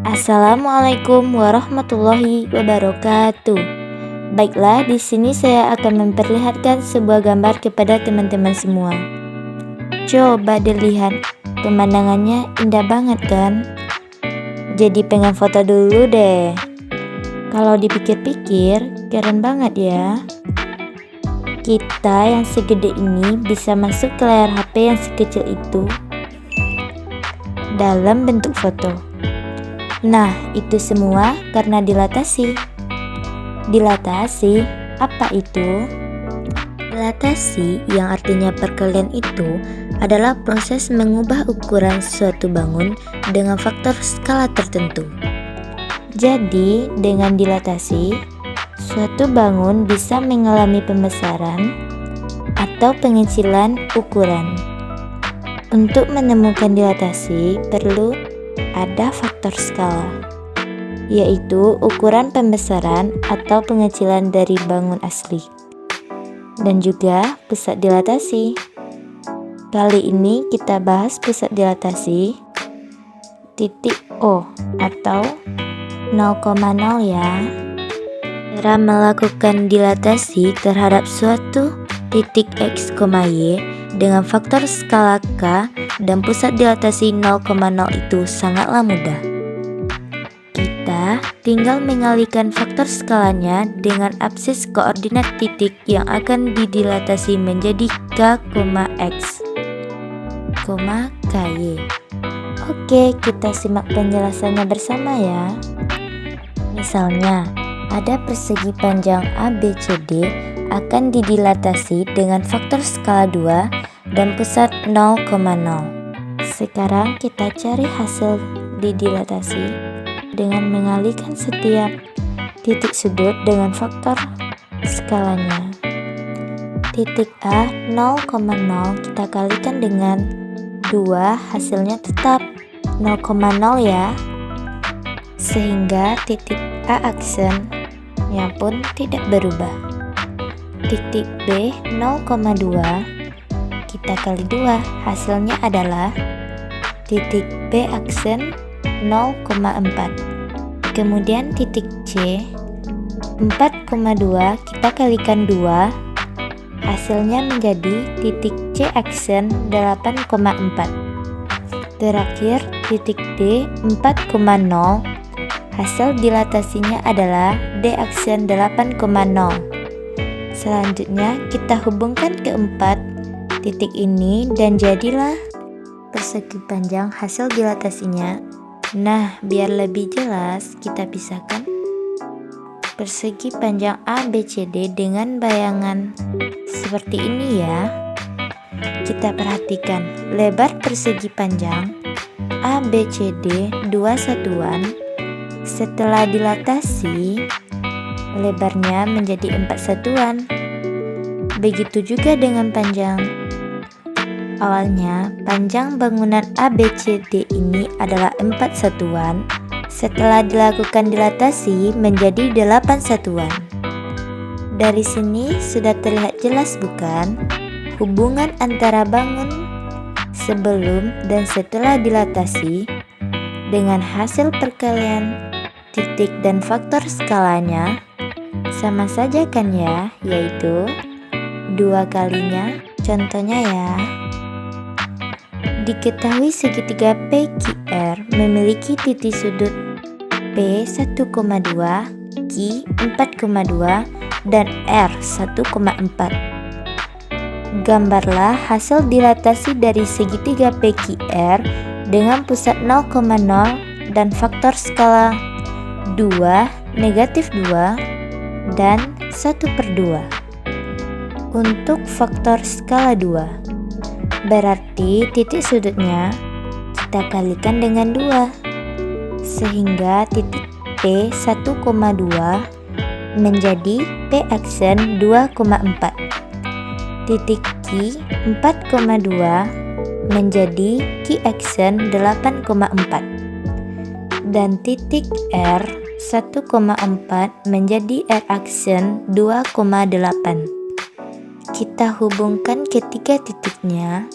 Assalamualaikum warahmatullahi wabarakatuh. Baiklah, di sini saya akan memperlihatkan sebuah gambar kepada teman-teman semua. Coba dilihat, pemandangannya indah banget kan? Jadi pengen foto dulu deh. Kalau dipikir-pikir, keren banget ya. Kita yang segede ini bisa masuk ke layar HP yang sekecil itu dalam bentuk foto. Nah, itu semua karena dilatasi. Dilatasi, apa itu? Dilatasi yang artinya perkalian itu adalah proses mengubah ukuran suatu bangun dengan faktor skala tertentu. Jadi, dengan dilatasi, suatu bangun bisa mengalami pembesaran atau pengecilan ukuran. Untuk menemukan dilatasi, perlu ada faktor skala, yaitu ukuran pembesaran atau pengecilan dari bangun asli, dan juga pusat dilatasi. Kali ini kita bahas pusat dilatasi titik O atau 0,0 ya. Cara melakukan dilatasi terhadap suatu titik X, Y dengan faktor skala K dan pusat dilatasi 0,0 itu sangatlah mudah. Kita tinggal mengalihkan faktor skalanya dengan absis koordinat titik yang akan didilatasi menjadi K, X, KY. Oke, kita simak penjelasannya bersama ya. Misalnya, ada persegi panjang ABCD akan didilatasi dengan faktor skala 2 dan pusat 0,0. Sekarang kita cari hasil didilatasi dengan mengalihkan setiap titik sudut dengan faktor skalanya. Titik A 0,0 kita kalikan dengan 2, hasilnya tetap 0,0 ya. Sehingga titik A aksennya pun tidak berubah. Titik B 0,2 kita kali 2, hasilnya adalah titik B aksen 0,4. Kemudian titik C 4,2 kita kalikan 2, hasilnya menjadi titik C aksen 8,4. Terakhir titik D 4,0, hasil dilatasinya adalah D aksen 8,0. Selanjutnya kita hubungkan keempat titik ini dan jadilah persegi panjang hasil dilatasinya. Nah, biar lebih jelas kita pisahkan persegi panjang ABCD dengan bayangan seperti ini ya. Kita perhatikan lebar persegi panjang ABCD 2 satuan. Setelah dilatasi, lebarnya menjadi 4 satuan. Begitu juga dengan panjang. Awalnya, panjang bangunan ABCD ini adalah 4 satuan. Setelah dilakukan dilatasi menjadi 8 satuan. Dari sini sudah terlihat jelas bukan? Hubungan antara bangun sebelum dan setelah dilatasi dengan hasil perkalian titik dan faktor skalanya sama saja kan ya, yaitu 2 kalinya. Contohnya ya, diketahui segitiga PQR memiliki titik sudut P 1,2, Q 4,2, dan R 1,4. Gambarlah hasil dilatasi dari segitiga PQR dengan pusat 0,0 dan faktor skala 2, negatif 2, dan 1/2. Untuk faktor skala 2, berarti titik sudutnya kita kalikan dengan 2, sehingga titik P 1,2 menjadi P aksen 2,4. Titik Q 4,2 menjadi Q aksen 8,4. Dan titik R 1,4 menjadi R aksen 2,8. Kita hubungkan ketiga titiknya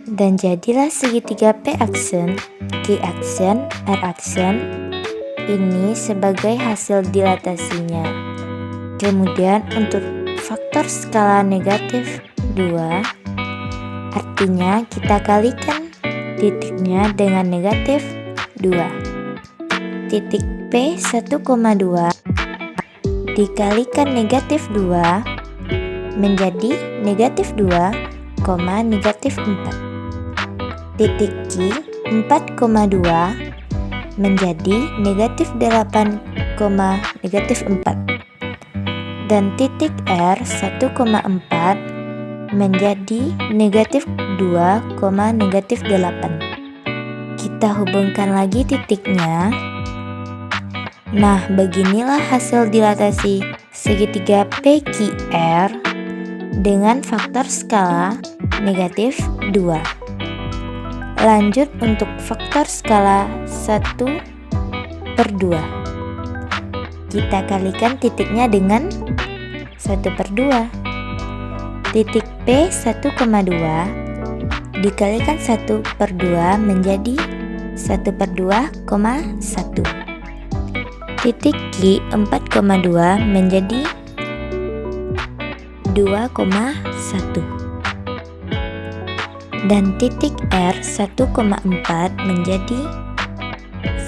Dan jadilah segitiga P aksen, Q aksen, R aksen ini sebagai hasil dilatasinya. Kemudian untuk faktor skala negatif 2, artinya kita kalikan titiknya dengan negatif 2. Titik P 1,2 dikalikan negatif 2 menjadi negatif 2, negatif 4. Titik Q 4,2 menjadi negatif 8, negatif 4. Dan titik R 1,4 menjadi negatif 2, negatif 8. Kita hubungkan lagi titiknya. Nah, beginilah hasil dilatasi segitiga PQR dengan faktor skala negatif 2. Lanjut untuk faktor skala 1/2. Kita kalikan titiknya dengan 1/2. Titik P 1,2 dikalikan 1/2 menjadi 1/2,1. Titik Q 4,2 menjadi 2,1. Dan titik R 1,4 menjadi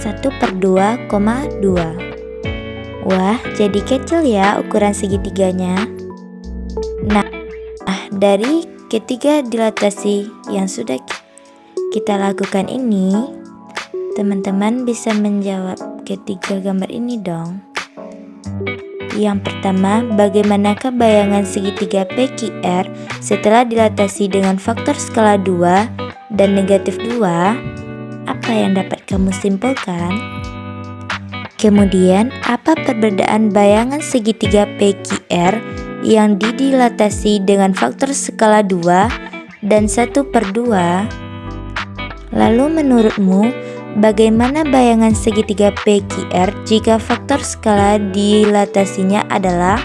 1/2,2. Wah, jadi kecil ya ukuran segitiganya. Nah, dari ketiga dilatasi yang sudah kita lakukan ini, teman-teman bisa menjawab ketiga gambar ini dong. Yang pertama, bagaimanakah bayangan segitiga PQR setelah dilatasi dengan faktor skala 2 dan negatif 2? Apa yang dapat kamu simpulkan? Kemudian, apa perbedaan bayangan segitiga PQR yang didilatasi dengan faktor skala 2 dan 1/2? Lalu menurutmu, bagaimana bayangan segitiga PQR jika faktor skala dilatasinya adalah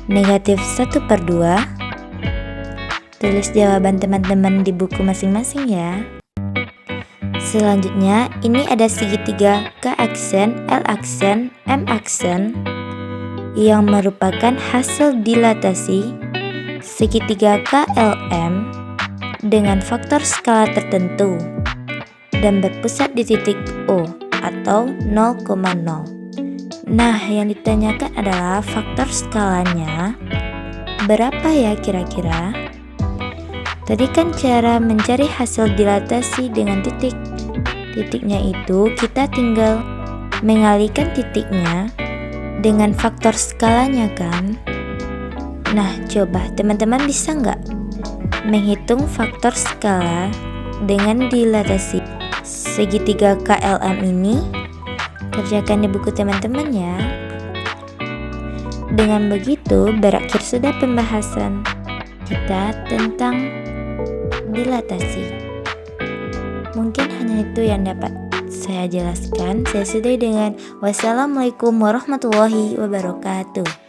negatif 1/2? Tulis jawaban teman-teman di buku masing-masing ya. Selanjutnya, ini ada segitiga K aksen, L aksen, M aksen yang merupakan hasil dilatasi segitiga KLM dengan faktor skala tertentu dan berpusat di titik O atau 0,0. Nah, yang ditanyakan adalah faktor skalanya berapa ya kira-kira? Tadi kan cara mencari hasil dilatasi dengan titiknya itu kita tinggal mengalihkan titiknya dengan faktor skalanya kan? Nah, coba teman-teman bisa nggak menghitung faktor skala dengan dilatasi segitiga KLM ini? Kerjakan di buku teman-teman ya. Dengan begitu berakhir sudah pembahasan kita tentang dilatasi. Mungkin hanya itu yang dapat saya jelaskan. Saya sudahi dengan wassalamualaikum warahmatullahi wabarakatuh.